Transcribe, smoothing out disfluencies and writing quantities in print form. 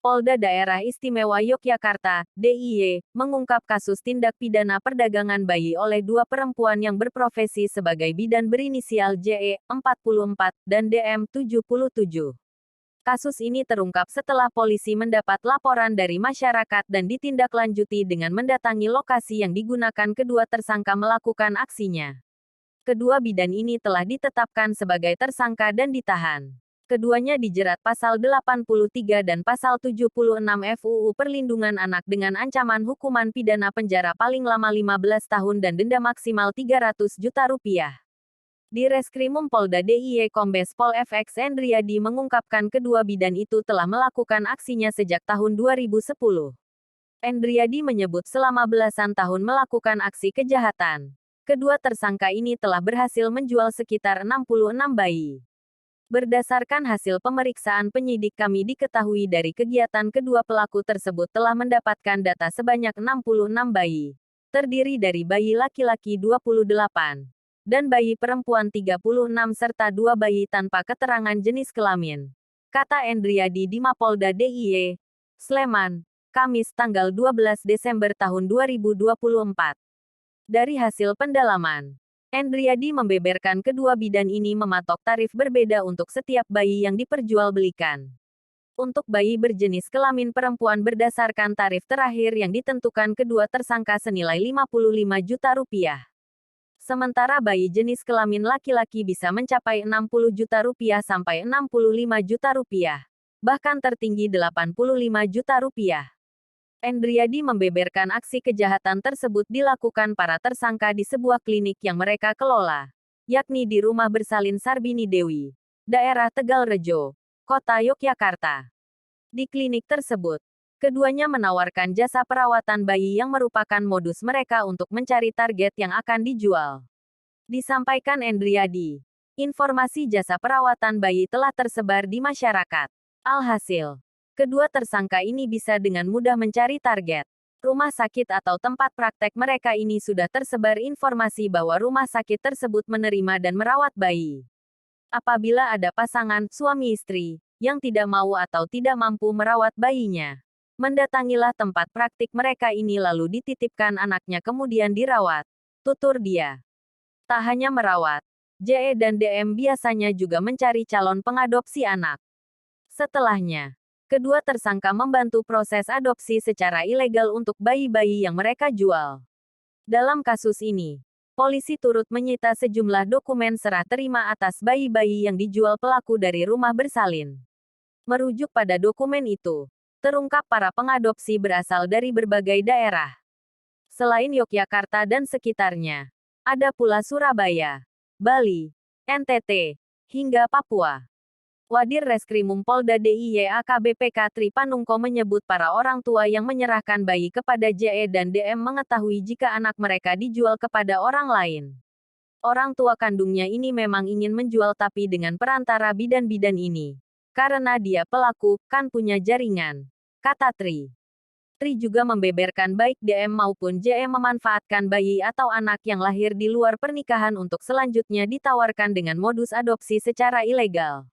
Polda Daerah Istimewa Yogyakarta, DIY, mengungkap kasus tindak pidana perdagangan bayi oleh dua perempuan yang berprofesi sebagai bidan berinisial JE, 44, dan DM, 77. Kasus ini terungkap setelah polisi mendapat laporan dari masyarakat dan ditindaklanjuti dengan mendatangi lokasi yang digunakan kedua tersangka melakukan aksinya. Kedua bidan ini telah ditetapkan sebagai tersangka dan ditahan. Keduanya dijerat pasal 83 dan pasal 76 FUU Perlindungan Anak dengan ancaman hukuman pidana penjara paling lama 15 tahun dan denda maksimal 300 juta rupiah. Di Reskrimum Polda DIY Kombes Pol FX Endriadi mengungkapkan kedua bidan itu telah melakukan aksinya sejak tahun 2010. Endriadi menyebut selama belasan tahun melakukan aksi kejahatan. Kedua tersangka ini telah berhasil menjual sekitar 66 bayi. Berdasarkan hasil pemeriksaan penyidik kami diketahui dari kegiatan kedua pelaku tersebut telah mendapatkan data sebanyak 66 bayi. Terdiri dari bayi laki-laki 28 dan bayi perempuan 36 serta 2 bayi tanpa keterangan jenis kelamin. Kata Endriadi di Mapolda DIY, Sleman, Kamis tanggal 12 Desember tahun 2024. Dari hasil pendalaman, Endriadi membeberkan kedua bidan ini mematok tarif berbeda untuk setiap bayi yang diperjualbelikan. Untuk bayi berjenis kelamin perempuan berdasarkan tarif terakhir yang ditentukan kedua tersangka senilai 55 juta rupiah. Sementara bayi jenis kelamin laki-laki bisa mencapai 60 juta rupiah sampai 65 juta rupiah. Bahkan tertinggi 85 juta rupiah. Endriadi membeberkan aksi kejahatan tersebut dilakukan para tersangka di sebuah klinik yang mereka kelola, yakni di Rumah Bersalin Sarbini Dewi, daerah Tegalrejo, Kota Yogyakarta. Di klinik tersebut, keduanya menawarkan jasa perawatan bayi yang merupakan modus mereka untuk mencari target yang akan dijual. Disampaikan Endriadi, informasi jasa perawatan bayi telah tersebar di masyarakat. Alhasil, kedua tersangka ini bisa dengan mudah mencari target. Rumah sakit atau tempat praktek mereka ini sudah tersebar informasi bahwa rumah sakit tersebut menerima dan merawat bayi. Apabila ada pasangan, suami istri, yang tidak mau atau tidak mampu merawat bayinya, mendatangilah tempat praktik mereka ini lalu dititipkan anaknya kemudian dirawat. Tutur dia. Tak hanya merawat, JE dan DM biasanya juga mencari calon pengadopsi anak. Setelahnya, kedua tersangka membantu proses adopsi secara ilegal untuk bayi-bayi yang mereka jual. Dalam kasus ini, polisi turut menyita sejumlah dokumen serah terima atas bayi-bayi yang dijual pelaku dari Rumah Bersalin. Merujuk pada dokumen itu, terungkap para pengadopsi berasal dari berbagai daerah. Selain Yogyakarta dan sekitarnya, ada pula Surabaya, Bali, NTT, hingga Papua. Wadir Reskrimum Polda DIY AKBP Tri Panungko menyebut para orang tua yang menyerahkan bayi kepada JE dan DM mengetahui jika anak mereka dijual kepada orang lain. Orang tua kandungnya ini memang ingin menjual tapi dengan perantara bidan-bidan ini. Karena dia pelaku, kan punya jaringan, kata Tri. Tri juga membeberkan baik DM maupun JE memanfaatkan bayi atau anak yang lahir di luar pernikahan untuk selanjutnya ditawarkan dengan modus adopsi secara ilegal.